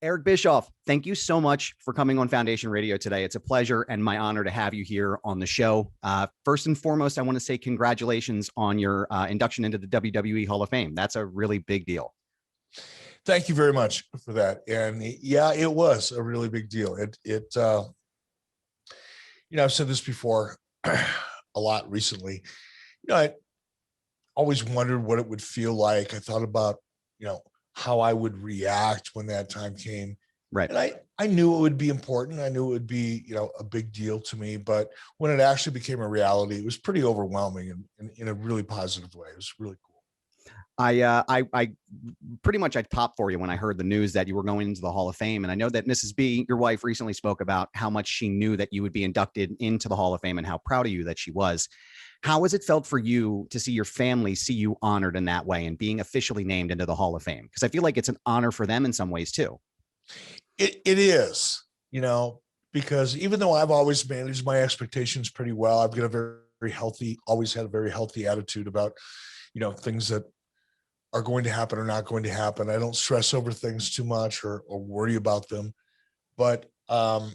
Eric Bischoff, thank you so much for coming on Foundation Radio today. It's a pleasure and my honor to have you here on the show. First and foremost, I want to say congratulations on your induction into the WWE Hall of Fame. That's a really big deal. Thank you very much for that. And yeah, it was a really big deal. I've said this before a lot recently. I always wondered what it would feel like. I thought about, how I would react when that time came. Right. And I knew it would be important. I knew it would be, a big deal to me. But when it actually became a reality, it was pretty overwhelming and in a really positive way. It was really cool. I pretty much I popped for you when I heard the news that you were going into the Hall of Fame. And I know that Mrs. B, your wife, recently spoke about how much she knew that you would be inducted into the Hall of Fame and how proud of you that she was. How has it felt for you to see your family see you honored in that way and being officially named into the Hall of Fame? Because I feel like it's an honor for them in some ways too. It is, because even though I've always managed my expectations pretty well, I've got a very healthy, always had a very healthy attitude about, things that are going to happen or not going to happen. I don't stress over things too much or worry about them. But I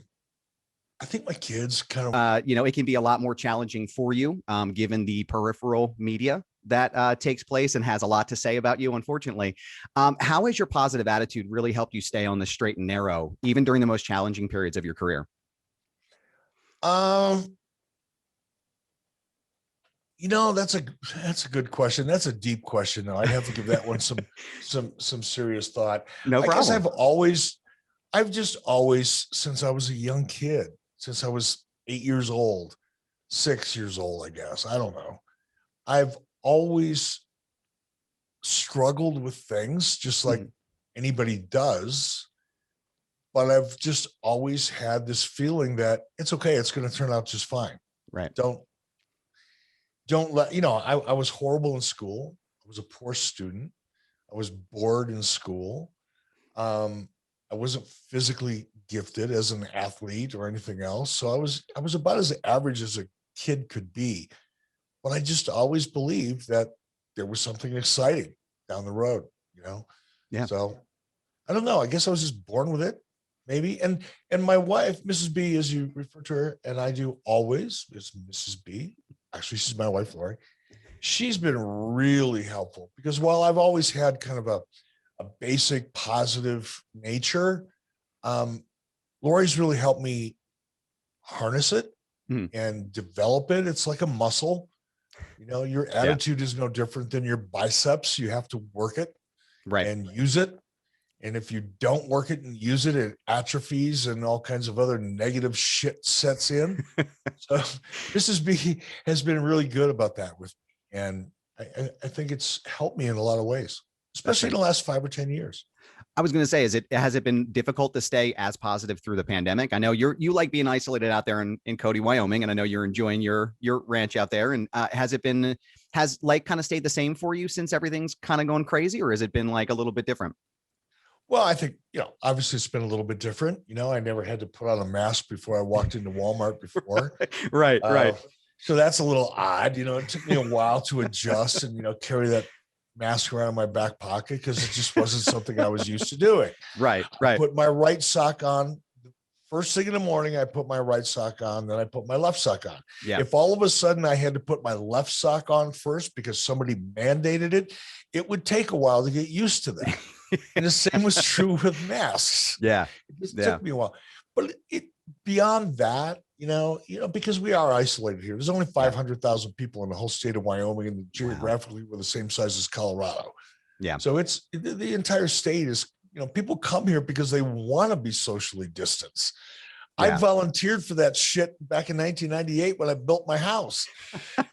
think my kids kind of, it can be a lot more challenging for you, given the peripheral media that takes place and has a lot to say about you, unfortunately. How has your positive attitude really helped you stay on the straight and narrow, even during the most challenging periods of your career? That's a good question. That's a deep question, though. I'd have to give that one some serious thought. No problem. I guess I've just always, since I was a young kid, since I was 8 years old, 6 years old, I guess, I don't know. I've always struggled with things just like anybody does, but I've just always had this feeling that it's okay. It's going to turn out just fine. Right. Don't let, I was horrible in school. I was a poor student. I was bored in school. I wasn't physically gifted as an athlete or anything else. So I was about as average as a kid could be, but I just always believed that there was something exciting down the road, Yeah. So I don't know. I guess I was just born with it, maybe. And my wife, Mrs. B, as you refer to her, and I do always, is Mrs. B. Actually, she's my wife, Lori. She's been really helpful because while I've always had kind of a basic positive nature, Lori's really helped me harness it and develop it. It's like a muscle. Your attitude is no different than your biceps. You have to work it and use it. And if you don't work it and use it, it atrophies and all kinds of other negative shit sets in. So Mrs. B has been really good about that with me. And I think it's helped me in a lot of ways, especially in the last 5 or 10 years. I was going to say, has it been difficult to stay as positive through the pandemic? I know you like being isolated out there in Cody, Wyoming, and I know you're enjoying your ranch out there. And has life kind of stayed the same for you since everything's kind of going crazy, or has it been like a little bit different? Well, I think, obviously it's been a little bit different. I never had to put on a mask before I walked into Walmart before. Right. So that's a little odd. It took me a while to adjust and, carry that mask around in my back pocket because it just wasn't something I was used to doing. Right. I put my right sock on. First thing in the morning, I put my right sock on, then I put my left sock on. Yeah. If all of a sudden I had to put my left sock on first because somebody mandated it, it would take a while to get used to that. And the same was true with masks. Yeah. It just took me a while. But beyond that, because we are isolated here, there's only 500,000 people in the whole state of Wyoming, and geographically we're the same size as Colorado. Yeah. So it's the entire state is, people come here because they want to be socially distanced. Yeah. I volunteered for that shit back in 1998 when I built my house.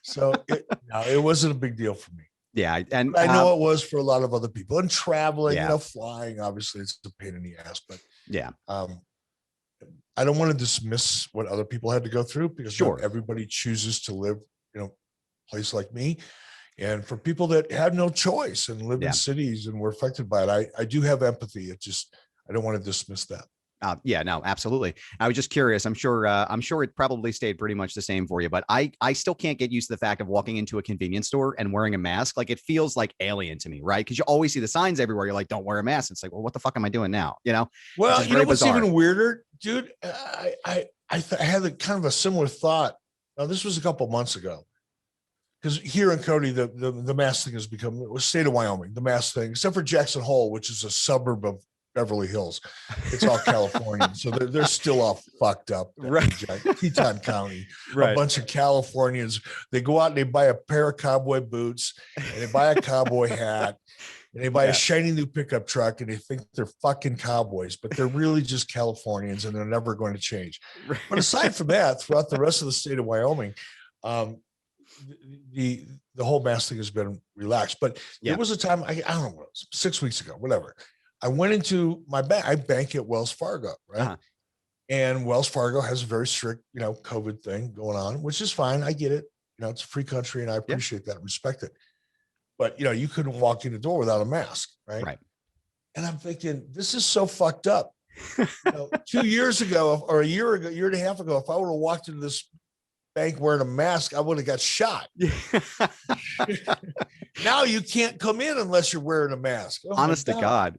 So it wasn't a big deal for me. Yeah. And I know it was for a lot of other people, and traveling, flying, obviously it's a pain in the ass, but I don't want to dismiss what other people had to go through because not everybody chooses to live, a place like me. And for people that had no choice and live in cities and were affected by it, I do have empathy. I don't want to dismiss that. Yeah, no, absolutely. I was just curious. I'm sure it probably stayed pretty much the same for you, but I still can't get used to the fact of walking into a convenience store and wearing a mask. Like, it feels like alien to me, right? Because you always see the signs everywhere. You're like, don't wear a mask. It's like, well, what the fuck am I doing now? It's Well, just you know very what's bizarre. even weirder, dude? I had kind of a similar thought. Now, this was a couple months ago. Because here in Cody, the mask thing has become, it was state of Wyoming, the mask thing, except for Jackson Hole, which is a suburb of Beverly Hills. It's all Californian. So they're still all fucked up. Right. Teton County, Right. a bunch of Californians. They go out and they buy a pair of cowboy boots and they buy a cowboy hat and they buy a shiny new pickup truck and they think they're fucking cowboys, but they're really just Californians and they're never going to change. Right. But aside from that, throughout the rest of the state of Wyoming, the whole mask thing has been relaxed. But there was a time, I don't know what it was, 6 weeks ago, whatever. I went into my bank. I bank at Wells Fargo, right? Uh-huh. And Wells Fargo has a very strict, COVID thing going on, which is fine. I get it. It's a free country and I appreciate that and respect it. But, you couldn't walk in the door without a mask, right? Right. And I'm thinking, this is so fucked up. 2 years ago or a year and a half ago, if I would have walked into this bank wearing a mask, I would have got shot. Now you can't come in unless you're wearing a mask. Oh, honest to God.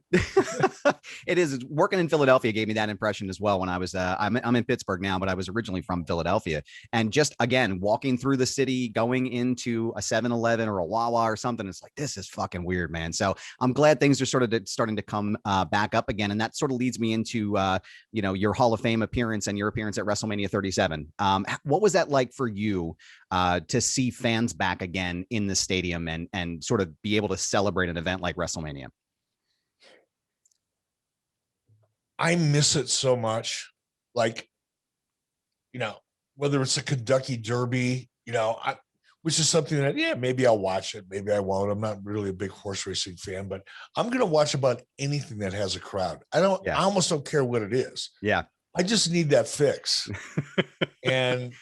It is. Working in Philadelphia gave me that impression as well when I was I'm in Pittsburgh now, but I was originally from Philadelphia. And just, again, walking through the city, going into a 7-Eleven or a Wawa or something, it's like, this is fucking weird, man. So I'm glad things are starting to come back up again. And that sort of leads me into your Hall of Fame appearance and your appearance at WrestleMania 37. What was that like for you to see fans back again in the stadium and sort of be able to celebrate an event like WrestleMania? I miss it so much. Like, whether it's a Kentucky Derby, which is something that, maybe I'll watch it. Maybe I won't. I'm not really a big horse racing fan, but I'm going to watch about anything that has a crowd. I almost don't care what it is. Yeah. I just need that fix. And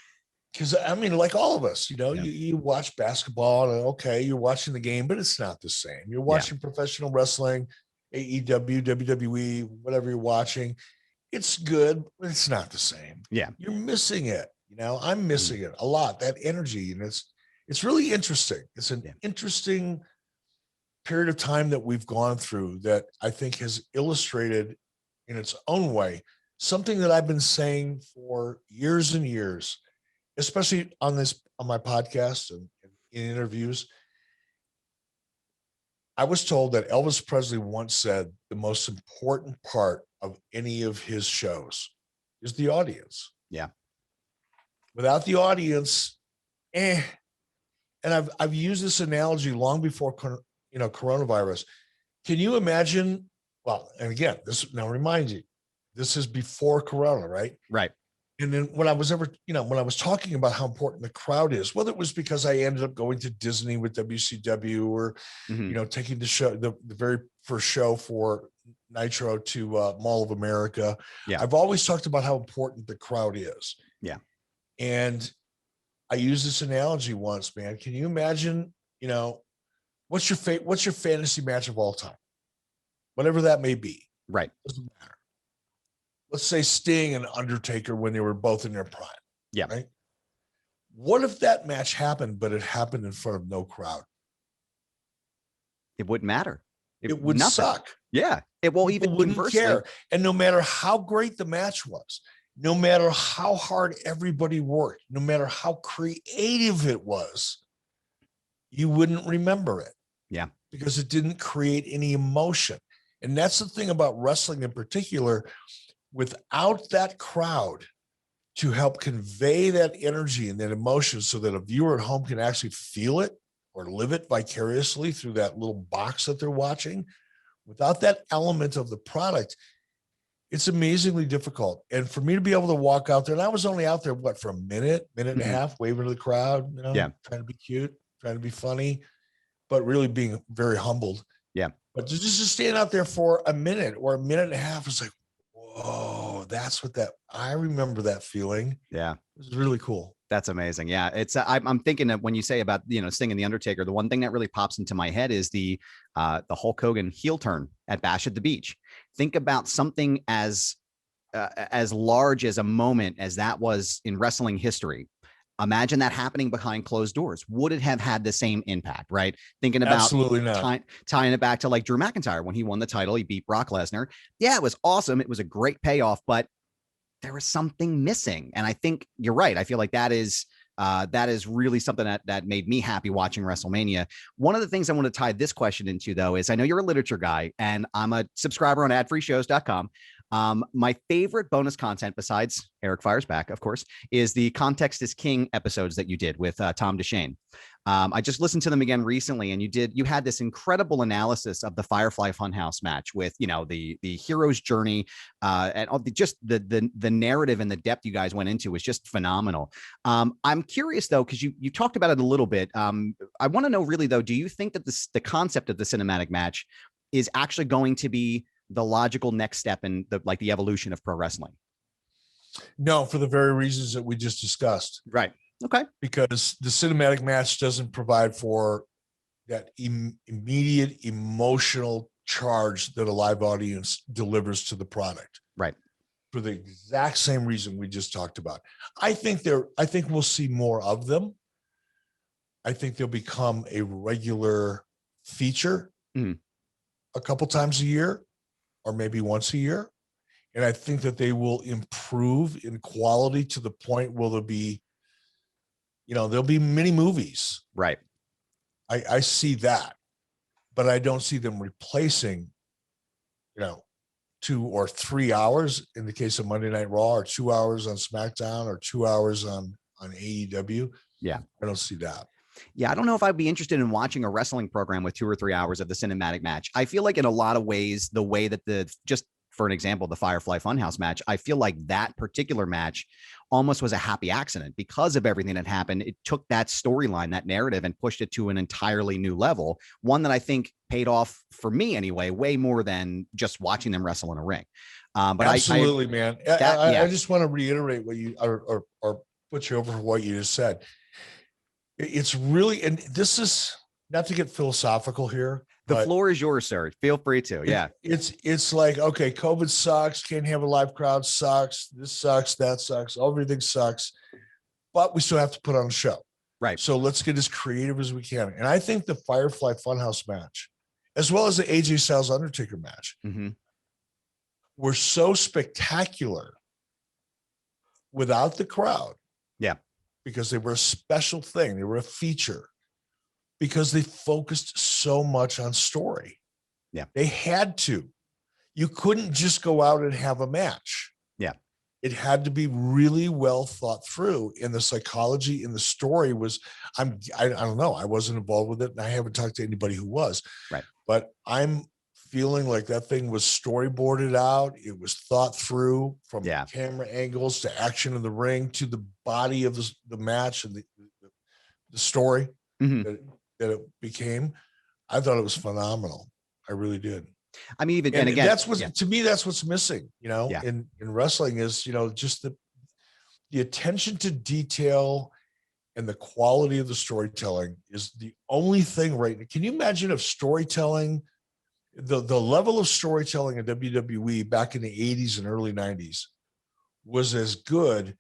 because like all of us, you watch basketball and okay, you're watching the game, but it's not the same. You're watching professional wrestling, AEW, WWE, whatever you're watching. It's good, but it's not the same. Yeah. You're missing it. I'm missing it a lot, that energy. And it's really interesting. It's an interesting period of time that we've gone through that I think has illustrated in its own way something that I've been saying for years and years, especially on my podcast and in interviews. I was told that Elvis Presley once said the most important part of any of his shows is the audience. Yeah. Without the audience, And I've used this analogy long before coronavirus. Can you imagine? Well, and again, now remind you, this is before Corona, right? Right. And then when I was talking about how important the crowd is, whether it was because I ended up going to Disney with WCW or, taking the show, the very first show for Nitro to Mall of America. Yeah. I've always talked about how important the crowd is. Yeah. And I used this analogy once, man. Can you imagine, what's your fantasy match of all time? Whatever that may be. Right. Doesn't matter. Let's say Sting and Undertaker when they were both in their prime. Yeah. Right. What if that match happened, but it happened in front of no crowd? It wouldn't matter. It would suck. Yeah. It won't even wouldn't care. And no matter how great the match was, no matter how hard everybody worked, no matter how creative it was, you wouldn't remember it. Yeah. Because it didn't create any emotion. And that's the thing about wrestling in particular. Without that crowd to help convey that energy and that emotion so that a viewer at home can actually feel it or live it vicariously through that little box that they're watching, without that element of the product, it's amazingly difficult. And for me to be able to walk out there, and I was only out there, for a minute and a half, waving to the crowd, trying to be cute, trying to be funny, but really being very humbled. Yeah. But just to stand out there for a minute or a minute and a half, it's like, whoa, I remember that feeling. Yeah. It was really cool. That's amazing. Yeah. It's, I'm thinking that when you say about, Sting and the Undertaker, the one thing that really pops into my head is the Hulk Hogan heel turn at Bash at the Beach. Think about something as as large as a moment as that was in wrestling history, imagine that happening behind closed doors. Would it have had the same impact, right? Thinking about absolutely not. Tying it back to like Drew McIntyre when he won the title, he beat Brock Lesnar. Yeah, it was awesome. It was a great payoff, but there was something missing. And I think you're right. I feel like that is really something that made me happy watching WrestleMania. One of the things I want to tie this question into, though, is I know you're a literature guy, and I'm a subscriber on adfreeshows.com. My favorite bonus content, besides Eric Fires Back, of course, is the Context is King episodes that you did with Tom DeShane. I just listened to them again recently, and you had this incredible analysis of the Firefly Funhouse match with, the hero's journey, and just the narrative and the depth you guys went into was just phenomenal. I'm curious though, because you talked about it a little bit. I want to know really though, do you think that the concept of the cinematic match is actually going to be the logical next step in the evolution of pro wrestling? No, for the very reasons that we just discussed. Right. Okay. Because the cinematic match doesn't provide for that immediate emotional charge that a live audience delivers to the product. Right. For the exact same reason we just talked about. I think we'll see more of them. I think they'll become a regular feature a couple times a year, or maybe once a year. And I think that they will improve in quality to the point where there'll be mini movies. Right. I see that, but I don't see them replacing, 2 or 3 hours in the case of Monday Night Raw, or 2 hours on SmackDown, or 2 hours on AEW. Yeah. I don't see that. Yeah, I don't know if I'd be interested in watching a wrestling program with 2 or 3 hours of the cinematic match. I feel like in a lot of ways, the way that just for an example, the Firefly Funhouse match, I feel like that particular match almost was a happy accident because of everything that happened. It took that storyline, that narrative, and pushed it to an entirely new level. One that I think paid off for me anyway, way more than just watching them wrestle in a ring. But absolutely, man. I just want to reiterate what you or put you over for what you just said. It's really, and this is not to get philosophical here. The floor is yours, sir. Feel free to. Yeah. It's like, okay, COVID sucks. Can't have a live crowd sucks. This sucks. That sucks. Everything sucks. But we still have to put on a show. Right. So let's get as creative as we can. And I think the Firefly Funhouse match, as well as the AJ Styles Undertaker match, were so spectacular without the crowd. Yeah. Because they were a special thing. They were a feature. Because they focused so much on story. Yeah. They had to. You couldn't just go out and have a match. Yeah. It had to be really well thought through. And the psychology in the story was, I don't know. I wasn't involved with it, and I haven't talked to anybody who was. Right. But I'm feeling like that thing was storyboarded out. It was thought through from camera angles to action in the ring to the body of the match and the story. That it became. I thought it was phenomenal. I really did. I mean, and again, that's to me, that's what's missing, in wrestling is, just the attention to detail and the quality of the storytelling is the only thing right now. Can you imagine if storytelling, the level of storytelling in WWE back in the 80s and early 90s was as good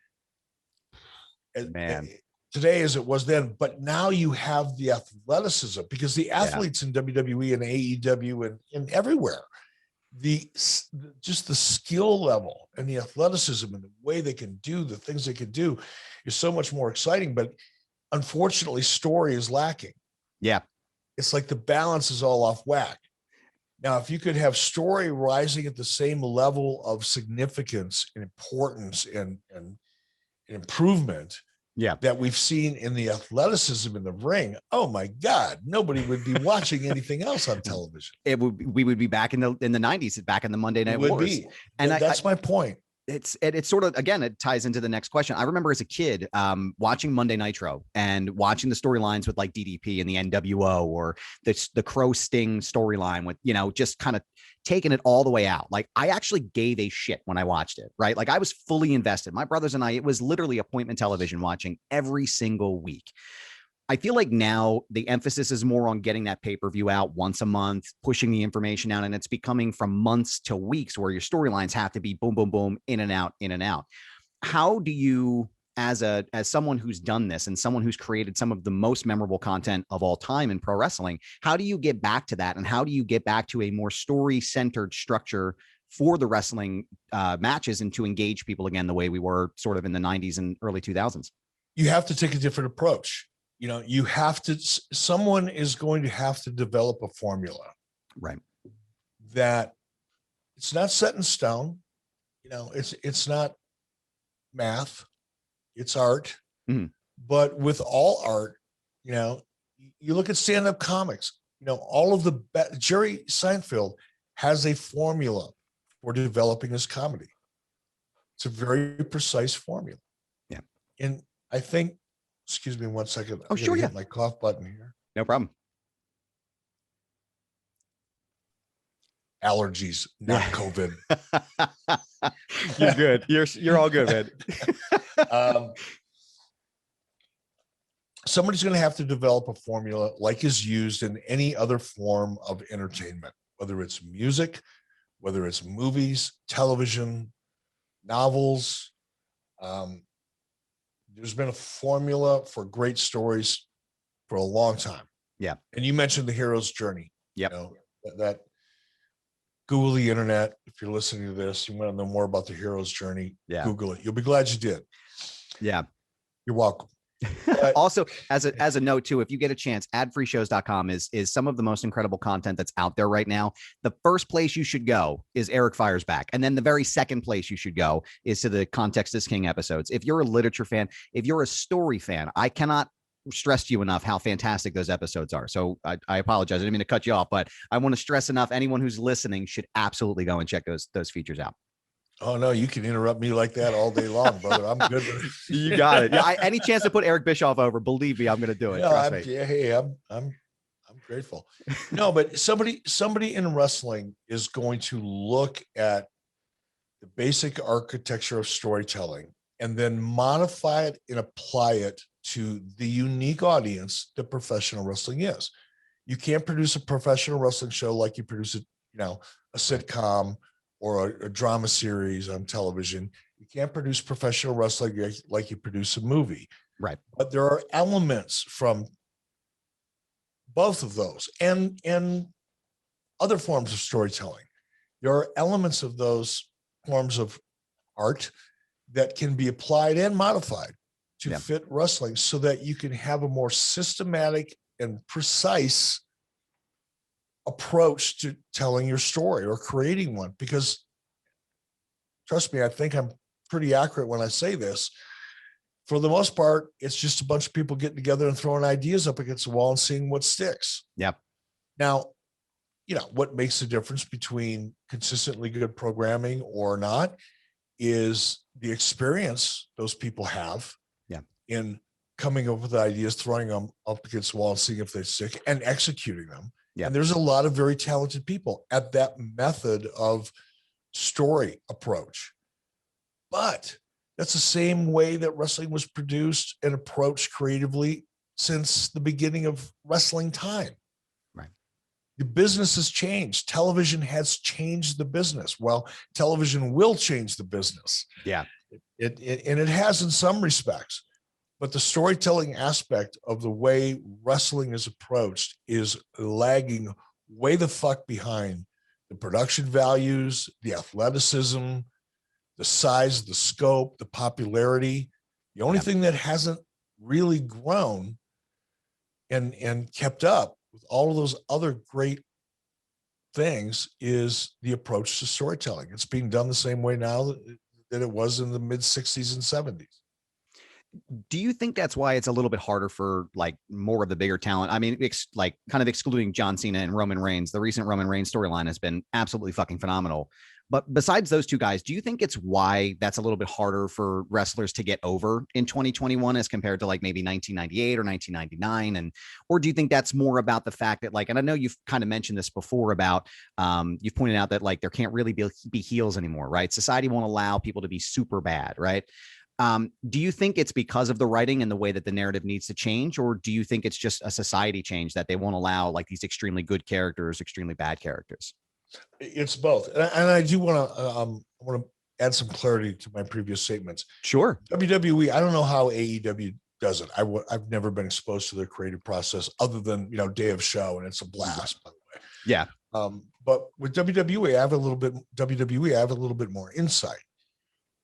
as today as it was then, but now you have the athleticism because the athletes in WWE and AEW and everywhere, just the skill level and the athleticism and the way they can do the things they can do is so much more exciting. But unfortunately, story is lacking. Yeah. It's like the balance is all off whack. Now, if you could have story rising at the same level of significance and importance and improvement that we've seen in the athleticism in the ring, oh my God, nobody would be watching anything else on television. We would be back in the 90s, back in the Monday Night Wars. And that's my point. It's sort of, again, it ties into the next question. I remember as a kid watching Monday Nitro and watching the storylines with like DDP and the NWO or the Crow Sting storyline with, just kind of taking it all the way out. Like I actually gave a shit when I watched it, right? Like I was fully invested. My brothers and I, it was literally appointment television watching every single week. I feel like now the emphasis is more on getting that pay-per-view out once a month, pushing the information out, and it's becoming from months to weeks where your storylines have to be boom, boom, boom, in and out, in and out. How do you, as someone who's done this and someone who's created some of the most memorable content of all time in pro wrestling, how do you get back to that? And how do you get back to a more story-centered structure for the wrestling matches and to engage people again the way we were sort of in the 90s and early 2000s? You have to take a different approach. You know, you have to, someone is going to have to develop a formula. Right. That it's not set in stone. You know, it's not math, it's art. Mm-hmm. But with all art, you know, you look at stand-up comics, you know, all of the Jerry Seinfeld has a formula for developing his comedy. It's a very precise formula. Yeah. And I think, excuse me 1 second. Oh, sure. Yeah. Hit my cough button here. No problem. Allergies, not COVID. You're good. You're all good, man. Somebody's going to have to develop a formula like is used in any other form of entertainment, whether it's music, whether it's movies, television, novels. There's been a formula for great stories for a long time. Yeah. And you mentioned the hero's journey. Yeah. You know, that Google the internet. If you're listening to this, you want to know more about the hero's journey. Yeah. Google it. You'll be glad you did. Yeah. You're welcome. Also, as a note too, if you get a chance, adfreeshows.com is some of the most incredible content that's out there right now. The first place you should go is Eric Fires Back. And then the very second place you should go is to the Context is King episodes. If you're a literature fan, if you're a story fan, I cannot stress to you enough how fantastic those episodes are. So I apologize. I didn't mean to cut you off, but I want to stress enough. Anyone who's listening should absolutely go and check those features out. Oh no, you can interrupt me like that all day long, brother. I'm good with it. You got it. Yeah, any chance to put Eric Bischoff over, believe me, I'm going to do it. Yeah, I'm grateful. No, but somebody in wrestling is going to look at the basic architecture of storytelling and then modify it and apply it to the unique audience that professional wrestling is. You can't produce a professional wrestling show like you produce a sitcom or a drama series on television. You can't produce professional wrestling like you produce a movie. Right. But there are elements from both of those and other forms of storytelling. There are elements of those forms of art that can be applied and modified to fit wrestling so that you can have a more systematic and precise approach to telling your story or creating one. Because trust me, I think I'm pretty accurate when I say this. For the most part, it's just a bunch of people getting together and throwing ideas up against the wall and seeing what sticks. Yep. Now, what makes the difference between consistently good programming or not is the experience those people have in coming up with ideas, throwing them up against the wall and seeing if they stick and executing them. Yeah. And there's a lot of very talented people at that method of story approach. But that's the same way that wrestling was produced and approached creatively since the beginning of wrestling time. Right. The business has changed. Television has changed the business. Well, television will change the business. Yeah. And it has in some respects. But the storytelling aspect of the way wrestling is approached is lagging way the fuck behind the production values, the athleticism, the size, the scope, the popularity. The only thing that hasn't really grown and kept up with all of those other great things is the approach to storytelling. It's being done the same way now that it was in the mid 60s and 70s. Do you think that's why it's a little bit harder for like more of the bigger talent? I mean, like kind of excluding John Cena and Roman Reigns, the recent Roman Reigns storyline has been absolutely fucking phenomenal. But besides those two guys, do you think it's why that's a little bit harder for wrestlers to get over in 2021 as compared to like maybe 1998 or 1999? Or do you think that's more about the fact that like, and I know you've kind of mentioned this before about, you've pointed out that like there can't really be heels anymore, right? Society won't allow people to be super bad, right? Do you think it's because of the writing and the way that the narrative needs to change, or do you think it's just a society change that they won't allow like these extremely good characters, extremely bad characters? It's both, and I do want to add some clarity to my previous statements. Sure. WWE, I don't know how AEW does it. I've never been exposed to their creative process other than day of show, and it's a blast, by the way. Yeah. But with WWE, I have a little bit more insight.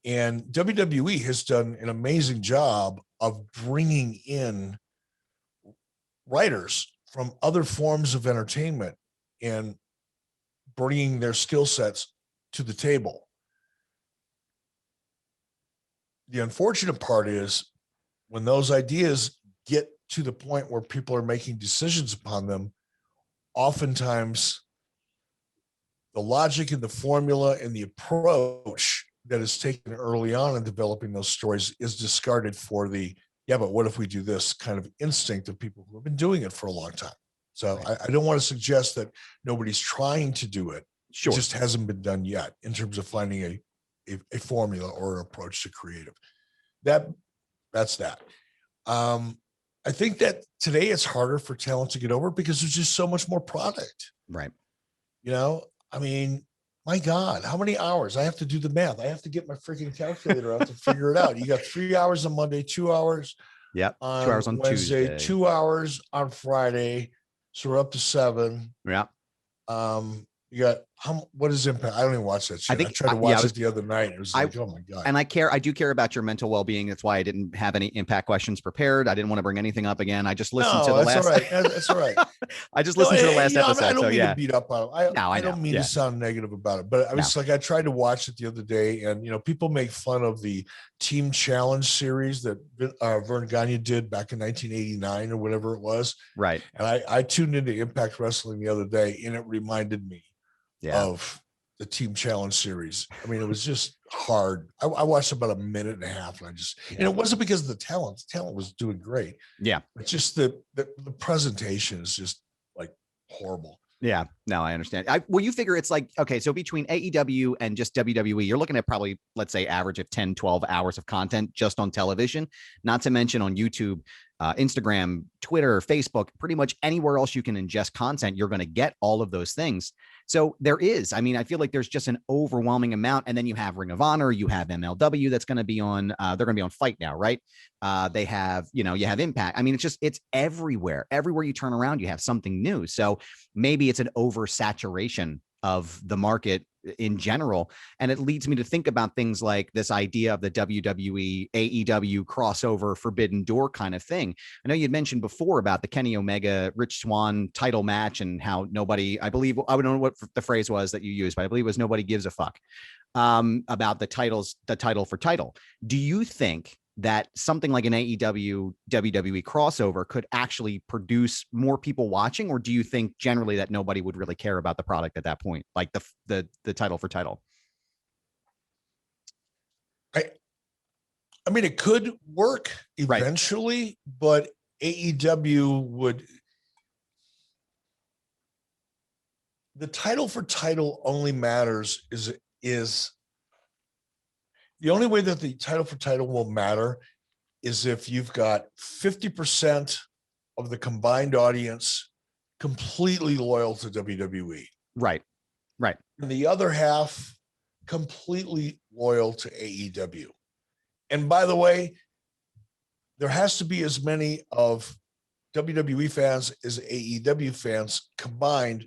And WWE has done an amazing job of bringing in writers from other forms of entertainment and bringing their skill sets to the table. The unfortunate part is when those ideas get to the point where people are making decisions upon them, oftentimes the logic and the formula and the approach that is taken early on in developing those stories is discarded for the, but what if we do this kind of instinct of people who have been doing it for a long time. So right. I don't want to suggest that nobody's trying to do it. Sure. It just hasn't been done yet in terms of finding a formula or an approach to creative. That's that. I think that today it's harder for talent to get over because there's just so much more product. Right. I mean, my God, how many hours? I have to do the math. I have to get my freaking calculator out to figure it out. You got 3 hours on Monday, 2 hours. Yep. 2 hours on Wednesday, Tuesday. 2 hours on Friday. So we're up to 7. Yeah. You got what is Impact? I don't even watch that shit. I tried to watch it the other night. It was like, oh my God. And I do care about your mental well-being. That's why I didn't have any Impact questions prepared. I didn't want to bring anything up again. I just listened to the last. All right. That's all right. I just listened to the last episode. I don't mean to beat up on it. I don't mean to sound negative about it, but I was I tried to watch it the other day, and people make fun of the Team Challenge series that Vern Gagne did back in 1989 or whatever it was. Right. And I tuned into Impact Wrestling the other day, and it reminded me of the Team Challenge series. I mean, it was just hard. I watched about a minute and a half, and and it wasn't because of the talent. The talent was doing great. Yeah. It's just the presentation is just like horrible. Yeah, no, I understand. Well, you figure it's like, okay, so between AEW and just WWE, you're looking at probably, let's say, average of 10, 12 hours of content just on television, not to mention on YouTube, Instagram, Twitter, Facebook, pretty much anywhere else you can ingest content, you're going to get all of those things. So I feel like there's just an overwhelming amount. And then you have Ring of Honor, you have MLW that's going to be on, they're going to be on Fight now, right? They have, you have Impact. I mean, it's everywhere. Everywhere you turn around, you have something new. So maybe it's an oversaturation of the market in general. And it leads me to think about things like this idea of the WWE AEW crossover forbidden door kind of thing. I know you'd mentioned before about the Kenny Omega Rich Swann title match and how nobody, I don't know what the phrase was that you used, but I believe it was nobody gives a fuck about the title for title. Do you think that something like an AEW WWE crossover could actually produce more people watching, or do you think generally that nobody would really care about the product at that point, like the title for title? I mean, it could work eventually, right, but AEW would. The title for title only matters is the only way that the title for title will matter is if you've got 50% of the combined audience completely loyal to WWE. Right. Right. And the other half completely loyal to AEW. And by the way, there has to be as many of WWE fans as AEW fans combined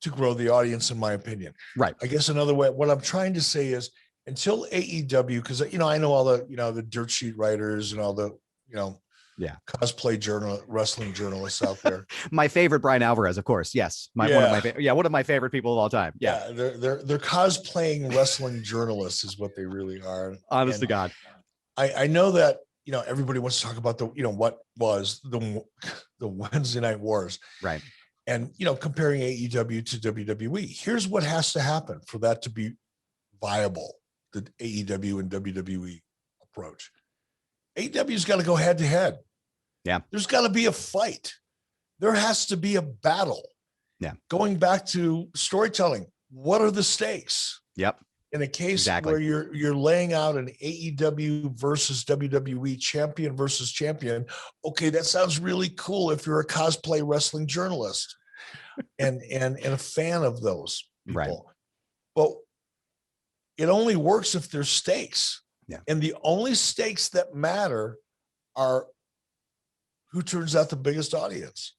to grow the audience, in my opinion. Right. I guess another way, what I'm trying to say is, until AEW, because I know all the the dirt sheet writers and all the cosplay wrestling journalists out there. My favorite, Brian Alvarez, of course. Yes, one of my favorite people of all time. Yeah, they're cosplaying wrestling journalists is what they really are. Honest to God, I know that everybody wants to talk about the what was the Wednesday Night Wars, right? And comparing AEW to WWE. Here's what has to happen for that to be viable. The AEW and WWE approach. AEW's got to go head to head. Yeah. There's got to be a fight. There has to be a battle. Yeah. Going back to storytelling, what are the stakes? Yep. In a case Exactly. where you're laying out an AEW versus WWE champion versus champion, okay, that sounds really cool if you're a cosplay wrestling journalist and a fan of those people. Right. But it only works if there's stakes. Yeah. And the only stakes that matter are who turns out the biggest audience.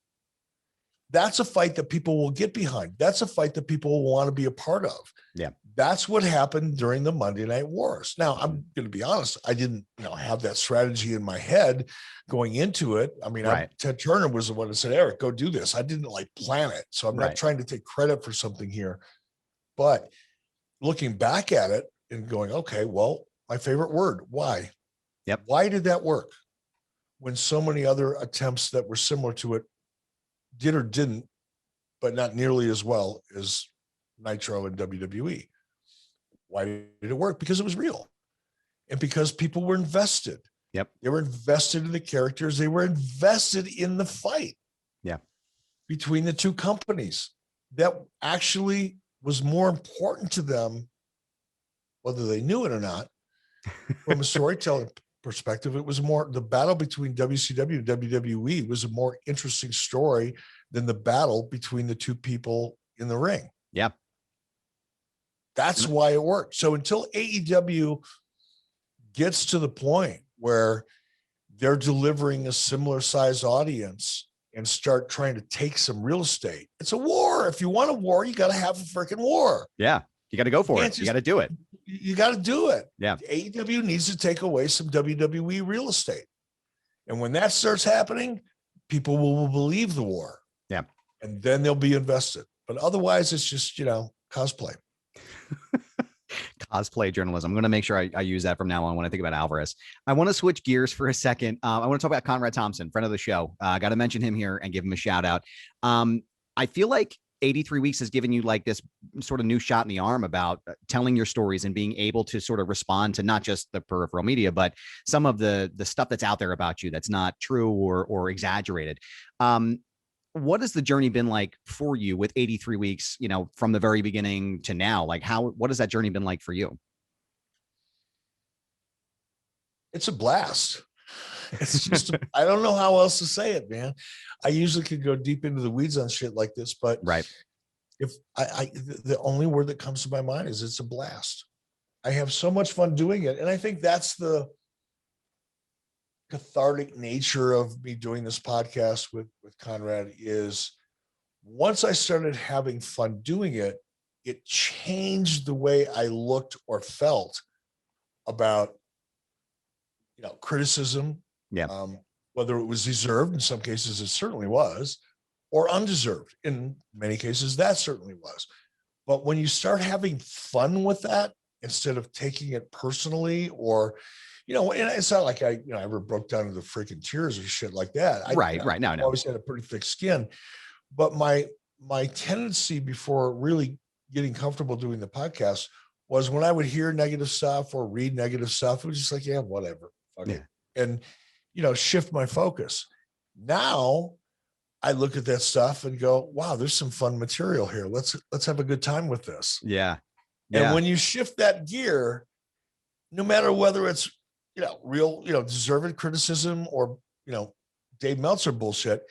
That's a fight that people will get behind. That's a fight that people will want to be a part of. Yeah. That's what happened during the Monday Night Wars. Now, I'm going to be honest. I didn't, have that strategy in my head going into it. I mean, Ted Turner was the one that said, Eric, go do this. I didn't plan it. So I'm not trying to take credit for something here. But looking back at it and going, okay, well, my favorite word, why? Yep. Why did that work when so many other attempts that were similar to it did or didn't, but not nearly as well as Nitro and WWE? Why did it work? Because it was real. And because people were invested. Yep. They were invested in the characters. They were invested in the fight. Yeah. Between the two companies. That actually was more important to them, whether they knew it or not. From a storytelling perspective, it was more, the battle between WCW and WWE was a more interesting story than the battle between the two people in the ring. Yeah. That's why it worked. So until AEW gets to the point where they're delivering a similar size audience and start trying to take some real estate, it's a war. If you want a war, you got to have a freaking war. Yeah. You got to go for it. You got to do it. You got to do it. Yeah. AEW needs to take away some WWE real estate. And when that starts happening, people will believe the war. Yeah. And then they'll be invested. But otherwise, it's just, cosplay. Cosplay journalism. I'm going to make sure I use that from now on when I think about Alvarez. I want to switch gears for a second. I want to talk about Conrad Thompson, friend of the show. I got to mention him here and give him a shout out. I feel like 83 Weeks has given you like this sort of new shot in the arm about telling your stories and being able to sort of respond to not just the peripheral media, but some of the stuff that's out there about you that's not true or exaggerated. What has the journey been like for you with 83 Weeks, from the very beginning to now? Like what has that journey been like for you? It's a blast. It's just, I don't know how else to say it, man. I usually could go deep into the weeds on shit like this, but if the only word that comes to my mind is it's a blast. I have so much fun doing it. And I think that's the cathartic nature of me doing this podcast with Conrad is once I started having fun doing it, it changed the way I looked or felt about, criticism. Yeah. Whether it was deserved, in some cases it certainly was, or undeserved. In many cases, that certainly was. But when you start having fun with that, instead of taking it personally, or, and it's not like I ever broke down into freaking tears or shit like that. Right. No. I always had a pretty thick skin. But my tendency before really getting comfortable doing the podcast was when I would hear negative stuff or read negative stuff, it was just like, yeah, whatever. Fuck it. And shift my focus. Now I look at that stuff and go, wow, there's some fun material here. Let's have a good time with this. Yeah. And when you shift that gear, no matter whether it's, real, deserved criticism or, Dave Meltzer bullshit,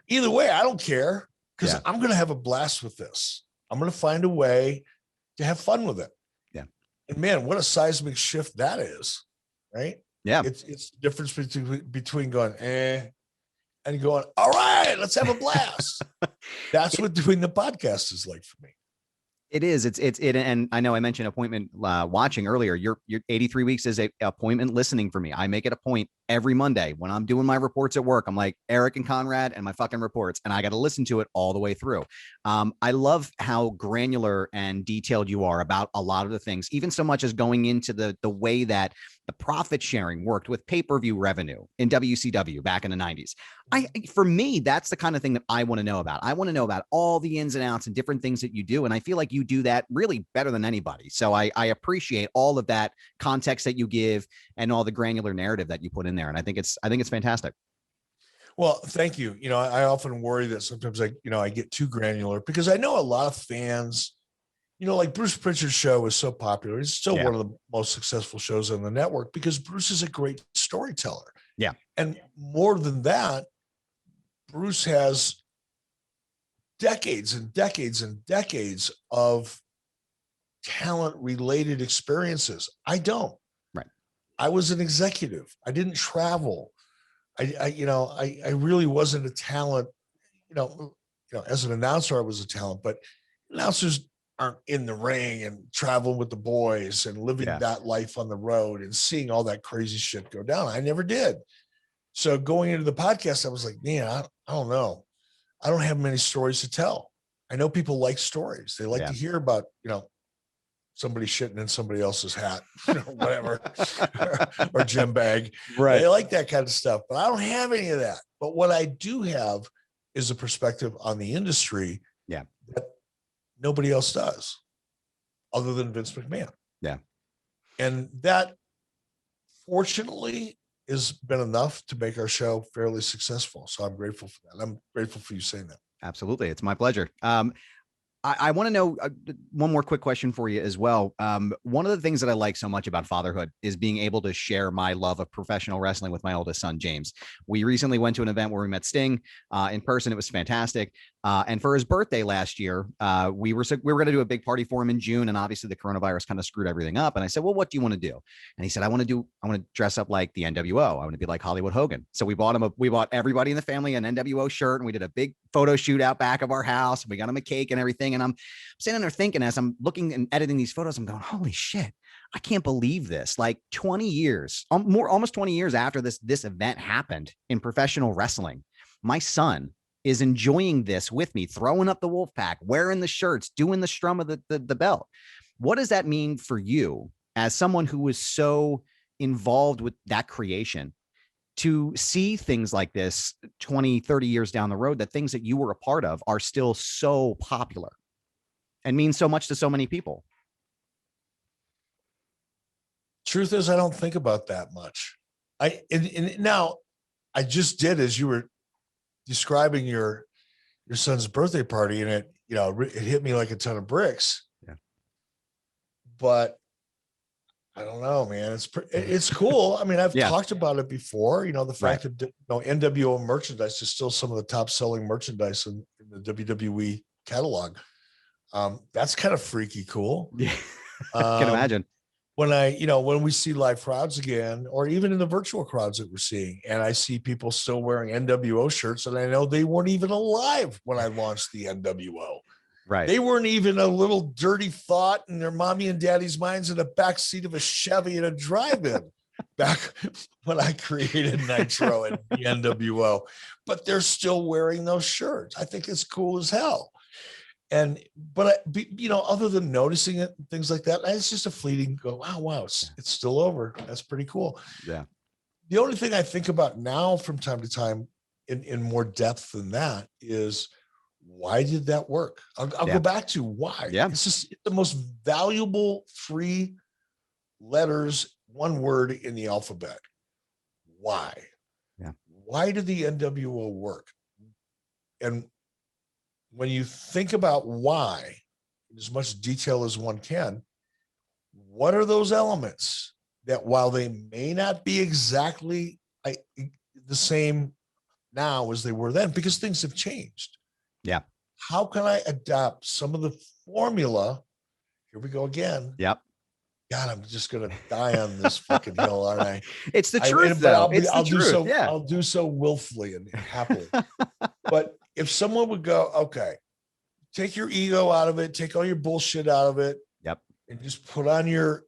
either way, I don't care because I'm going to have a blast with this. I'm going to find a way to have fun with it. Yeah. And man, what a seismic shift that is. Right. Yeah. It's the difference between going, and going, all right, let's have a blast. That's what doing the podcast is like for me. It is. It's and I know I mentioned appointment watching earlier. Your 83 Weeks is a appointment listening for me. I make it a point every Monday when I'm doing my reports at work. I'm like Eric and Conrad and my fucking reports, and I got to listen to it all the way through. I love how granular and detailed you are about a lot of the things, even so much as going into the way that the profit sharing worked with pay-per-view revenue in WCW back in the 90s. For me, that's the kind of thing that I want to know about. I want to know about all the ins and outs and different things that you do. And I feel like you do that really better than anybody. So I appreciate all of that context that you give and all the granular narrative that you put in there. And I think it's fantastic. Well, thank you. I often worry that sometimes I get too granular because I know a lot of fans like Bruce Pritchard's show is so popular. It's still Yeah. one of the most successful shows on the network because Bruce is a great storyteller. Yeah. And more than that, Bruce has decades and decades and decades of talent related experiences. I don't. Right. I was an executive. I didn't travel. I really wasn't a talent. As an announcer, I was a talent, but announcers aren't in the ring and traveling with the boys and living that life on the road and seeing all that crazy shit go down. I never did. So going into the podcast, I was like, man, I don't know. I don't have many stories to tell. I know people like stories. They like to hear about, somebody shitting in somebody else's hat, whatever, or gym bag. Right. They like that kind of stuff, but I don't have any of that. But what I do have is a perspective on the industry that nobody else does other than Vince McMahon. Yeah. And that, fortunately, has been enough to make our show fairly successful. So I'm grateful for that. I'm grateful for you saying that. Absolutely. It's my pleasure. I want to know one more quick question for you as well. One of the things that I like so much about fatherhood is being able to share my love of professional wrestling with my oldest son, James. We recently went to an event where we met Sting in person. It was fantastic. And for his birthday last year, we were going to do a big party for him in June. And obviously the coronavirus kind of screwed everything up. And I said, well, what do you want to do? And he said, I want to dress up like the NWO. I want to be like Hollywood Hogan. So we bought everybody in the family an NWO shirt, and we did a big photo shoot out back of our house. And we got him a cake and everything. And I'm sitting there thinking, as I'm looking and editing these photos, I'm going, holy shit, I can't believe this. Like 20 years, almost 20 years after this event happened in professional wrestling, my son is enjoying this with me, throwing up the wolf pack, wearing the shirts, doing the strum of the belt. What does that mean for you as someone who was so involved with that creation, to see things like this 20, 30 years down the road, that things that you were a part of are still so popular and mean so much to so many people? Truth is, I don't think about that much. Now I just did, as you were describing your son's birthday party, and it hit me like a ton of bricks. Yeah. But I don't know, man. It's cool. I mean, I've talked about it before. The fact that NWO merchandise is still some of the top selling merchandise in the WWE catalog. That's kind of freaky cool. Yeah, I can imagine. When we see live crowds again, or even in the virtual crowds that we're seeing, and I see people still wearing NWO shirts, and I know they weren't even alive when I launched the NWO. Right. They weren't even a little dirty thought in their mommy and daddy's minds in the back seat of a Chevy in a drive-in back when I created Nitro and the NWO. But they're still wearing those shirts. I think it's cool as hell. But other than noticing it, things like that, it's just a fleeting go, wow, it's still over. That's pretty cool. Yeah. The only thing I think about now from time to time in more depth than that is, why did that work? I'll go back to why. Yeah. It's the most valuable three letters, one word in the alphabet. Why? Yeah. Why did the NWO work? And when you think about why, in as much detail as one can, what are those elements that, while they may not be exactly the same now as they were then, because things have changed? Yeah. How can I adapt some of the formula? Here we go again. Yep. God, I'm just going to die on this fucking hill, aren't I? It's the truth, though. I'll do so willfully and happily. But if someone would go, okay, take your ego out of it, take all your bullshit out of it. Yep. And just put on your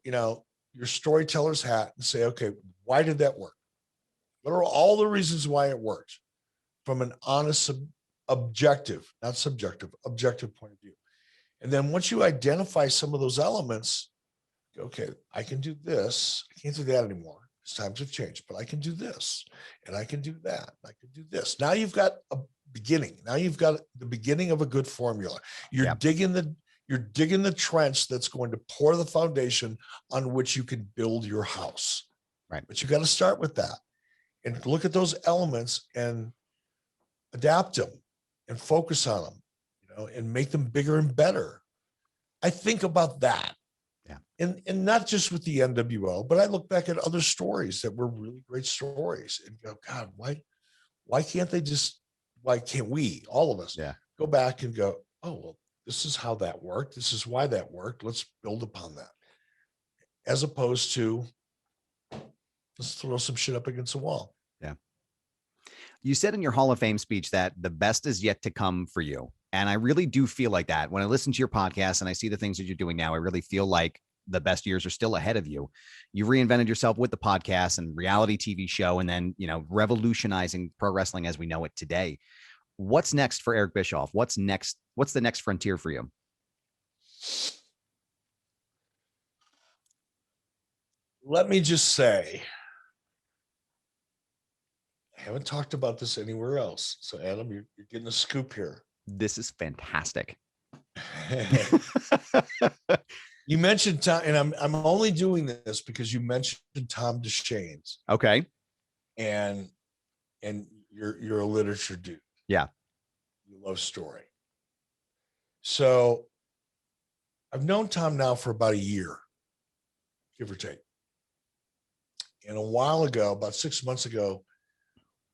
storyteller's hat and say, okay, why did that work? What are all the reasons why it worked from an honest, objective, not subjective, objective point of view? And then once you identify some of those elements, okay, I can do this. I can't do that anymore because times have changed, but I can do this and I can do that. I can do this. Now you've got a beginning. Now you've got the beginning of a good formula. You're digging the trench that's going to pour the foundation on which you can build your house. Right. But you got to start with that and look at those elements and adapt them and focus on them, and make them bigger and better. I think about that. Yeah. And not just with the NWO, but I look back at other stories that were really great stories and go, God, why can't they just, why can't we, all of us, Yeah. go back and go, oh, well, this is how that worked. This is why that worked. Let's build upon that. As opposed to, let's throw some shit up against the wall. Yeah. You said in your Hall of Fame speech that the best is yet to come for you. And I really do feel like that. When I listen to your podcast and I see the things that you're doing now, I really feel like the best years are still ahead of you. You reinvented yourself with the podcast and reality TV show, and then, revolutionizing pro wrestling as we know it today. What's next for Eric Bischoff? What's next? What's the next frontier for you? Let me just say, I haven't talked about this anywhere else. So Adam, you're getting a scoop here. This is fantastic. You mentioned Tom, and I'm only doing this because you mentioned Tom DeShane's. Okay. And you're a literature dude. Yeah. You love story. So I've known Tom now for about a year, give or take. And a while ago, about 6 months ago,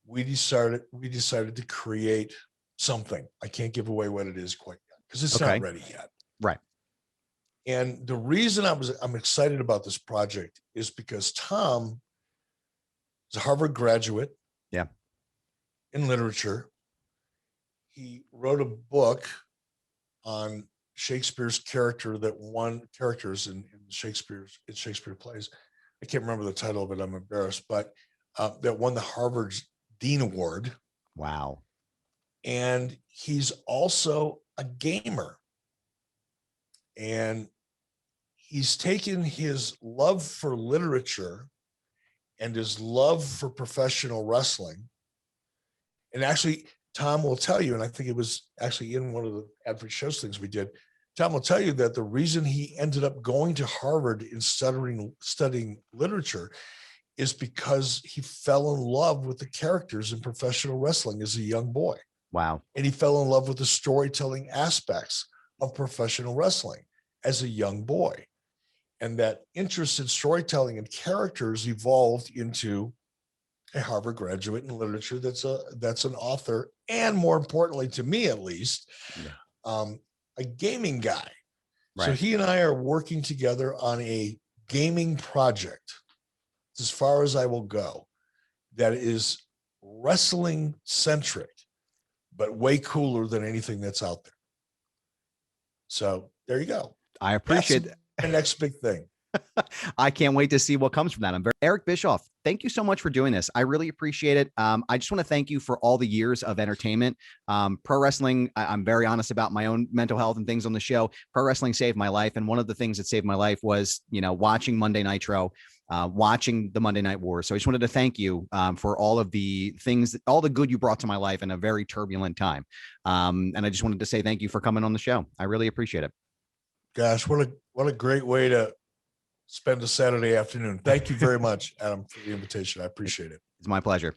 we decided to create something. I can't give away what it is quite yet because it's not ready yet. Right. And the reason I'm excited about this project is because Tom is a Harvard graduate. Yeah. In literature. He wrote a book on Shakespeare's characters in Shakespeare plays. I can't remember the title of it. I'm embarrassed, but that won the Harvard Dean Award. Wow. And he's also a gamer. And he's taken his love for literature and his love for professional wrestling. And actually, Tom will tell you, and I think it was actually in one of the Advert Shows things we did, Tom will tell you that the reason he ended up going to Harvard and studying literature is because he fell in love with the characters in professional wrestling as a young boy. Wow. And he fell in love with the storytelling aspects of professional wrestling as a young boy. And that interest in storytelling and characters evolved into a Harvard graduate in literature that's an author, and more importantly to me at least, a gaming guy. Right. So he and I are working together on a gaming project, as far as I will go, that is wrestling centric, but way cooler than anything that's out there. So there you go. I appreciate that. The next big thing. I can't wait to see what comes from that. Eric Bischoff, thank you so much for doing this. I really appreciate it. I just want to thank you for all the years of entertainment. Pro wrestling, I'm very honest about my own mental health and things on the show. Pro wrestling saved my life. And one of the things that saved my life was, watching Monday Nitro, watching the Monday Night Wars. So I just wanted to thank you for all of the things, all the good you brought to my life in a very turbulent time. And I just wanted to say thank you for coming on the show. I really appreciate it. Gosh, what a great way to spend a Saturday afternoon. Thank you very much, Adam, for the invitation. I appreciate it. It's my pleasure.